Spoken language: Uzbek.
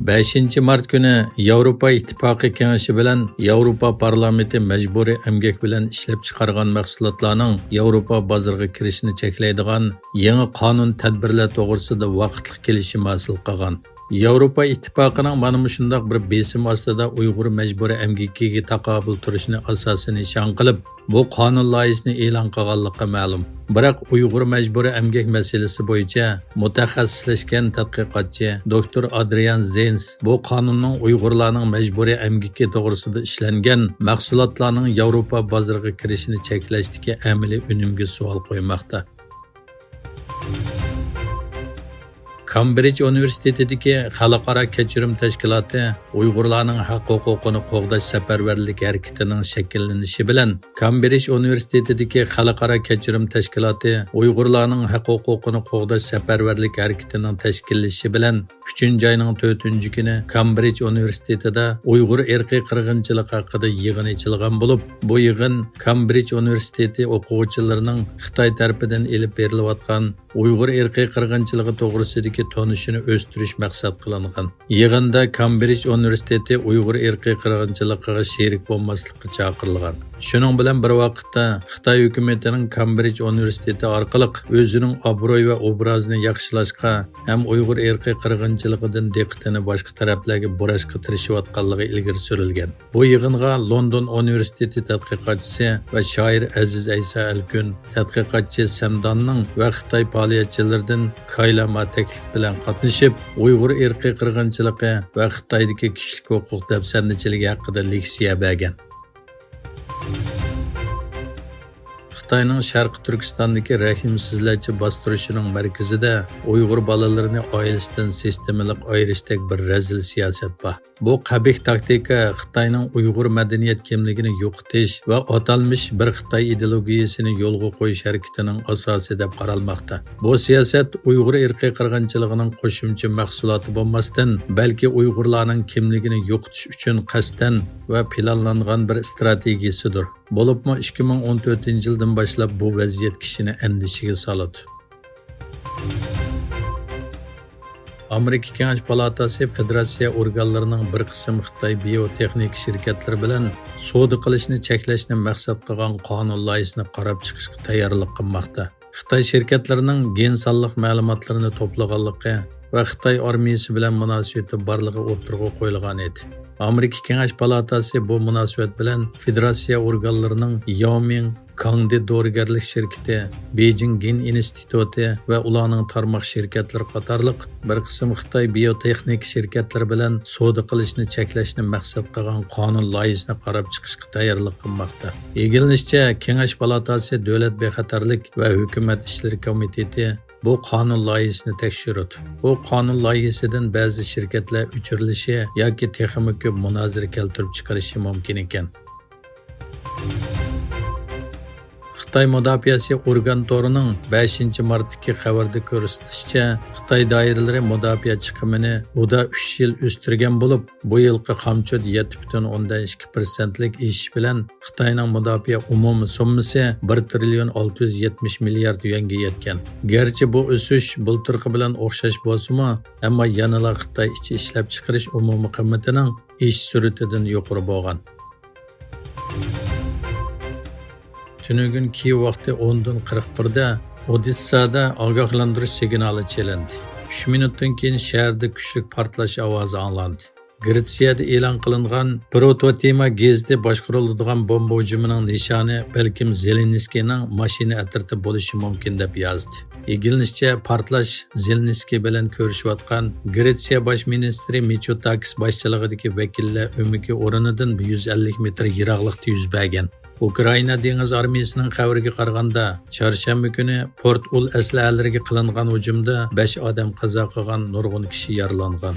5 mart kuni Yevropa İttifaqı Kengashi bilan Yevropa Parlamenti majburiy emgak bilan ishlab chiqargan mahsulotlarning Yevropa bozoriga kirishini cheklaydigan yangi qonun tadbirlar to'g'risida vaqtli kelishim hosil qilgan. Yevropa İttifaqıning mana shunday bir besim ostida Uyg'ur majburiy emgakiga taqobil turishni asosan nishon qilib, bu qonun loyihasini e'lon qilganligi ma'lum. Biroq Uyg'ur majburiy emgak masalasi bo'yicha mutaxassislashgan tadqiqotchi Dr. Adrian Zens bu qonunning Uyg'urlarning majburiy emgaki to'g'risida ishlangan mahsulotlarning Yevropa bozoriga kirishini cheklashdagi amaliy unumga savol qo'ymoqda. Cambridge Universitetidagi Xalqaro kechirim tashkiloti Uyg'urlarning haq-huquqini qo'g'dash safarbarlik harakatining shakllanishi bilan Cambridge Universitetidagi Xalqaro kechirim tashkiloti Uyg'urlarning haq-huquqini qo'g'dash safarbarlik harakatining tashkillanishi bilan 3-oyning 4-kuni Cambridge Universitetida Uyg'ur irqiy qirg'inchiligi haqida yig'in ochilgan bo'lib, bu yig'in Cambridge Universiteti o'quvchilarining Xitoy tarafidan elib berilayotgan Uyg'ur irqiy qirg'inchiligi to'g'risidagi tonishini o'stirish maqsad qilingan. Yig'inda Cambridge Universiteti Uyg'ur irqiy qirg'inchiligiga sherik bo'lmaslikka chaqirilgan. Shuning bilan bir vaqtda Xitoy hukumatining Cambridge Universiteti orqali o'zining obro'y va obrazini yaxshilashga ham Uyg'ur irqiy qirg'inchiligidan diqqatini boshqa taraflarga burashga tirishayotganligi ilgari surilgan. Bu yig'inga London Universiteti tadqiqotchisi va shoir Aziz Aysa Alkun, tadqiqotchi Samdanning va Xitoy faoliyatchilaridan Kaylama taklif bilan qatnashib, Uyg'ur irqiy qirg'inchiligi va Xitoydagi kishilik huquq dafsandichiligi haqida leksiya bergan. Xitoyning Sharqi Turkistondagi rahimsizlarcha bostirishining markazida Uyg'ur bolalarini oilasidan sistemalik ayrishdek bir razil siyosat bor. Bu qabih taktika Xitoyning Uyg'ur madaniyat kimligini yo'qotish va atalmish bir Xitoy ideologiyasini yo'lga qo'yish harakatining asosi deb qaralmoqda. Bu siyosat Uyg'ur irqiy qirg'inchiligining qo'shimcha mahsuloti bo'lmasdan, balki Uyg'urlarning kimligini yo'qotish uchun qasddan va planlangan bir strategiyasidir. Bo'libmi 2014-yildan boshlab bu vaziyat kishini andishiga soladi. Amerika Kengash palatasi federatsiya organlarining bir qism Xitoy biotexnik shirkatlari bilan savdo qilishni cheklashni maqsad qilgan qonun loyihasini qarab chiqishga tayyorlik qilmoqda. Xitoy shirkatlarining gen sonliq ma'lumotlarini to'plaganligi va Xitoy armiyasi bilan munosabati borligi o'tirg'a qo'yilgan edi. Amerika Kengash palatasi bu munosabat bilan federatsiya organlarining Yaoming Kangdi dorigarlik shirkati, Beijing Gen instituti va ularning tarmoq shirkatlari qatorliq bir qism Xitoy biotexnik shirkatlari bilan savdo qilishni cheklashni maqsad qilgan qonun loyihasini qarab chiqishga tayyorlik qilmoqda. Egilishicha, Kengash palatasi Davlat bexatarlik va hukumat ishlari komiteti bu qonun loyihasini tekshirdi. Bu qonun loyihasidan ba'zi shirkatlar o'chirilishi yoki texnik ko'p munozara keltirib chiqarishi mumkin ekan. Xitoy mudofaasi organ torining 5-martdagi xabarda ko'rsatishicha, Xitoy doiralari mudofaa chiqimini 3 yil o'stirgan bo'lib, bu yilgi qamchod 7,2%lik ishish bilan Xitoyning mudofaa umumiy summasi 1 trillion 670 milliard yuanga yetgan. Garchi bu o'sish bultirqi bilan o'xshash bo'lsa-mu, ammo yanada Xitoy ichi ishlab chiqarish umumiy qiymatining ish sur'atidan yuqori bo'lgan. Tünügün Kiyev vaqti 10:41da Odessada ogohlantirish signali chalindi. 3 minutdan keyin shaharda kuchli portlash ovozi anglandi. Gretsiyada e'lon qilingan prototema gezda boshqariladigan bomba hujumining nishoni balkim Zelenskiyning mashina atrofida bo'lishi mumkin deb yozdi. Egilishicha, portlash Zelenskiy bilan ko'rishayotgan Gretsiya bosh ministri Mitsotakis boshchiligidagi vakillar o'miki o'rnidan 150 metr yiroqlikda yuz bergan. Ukraina dengiz armiyasining xabariga qaraganda, chorshanba kuni Port-Ul aslahalariga qilingan hujumda 5 odam qazo qilgan, nurg'un kishi yaralangan.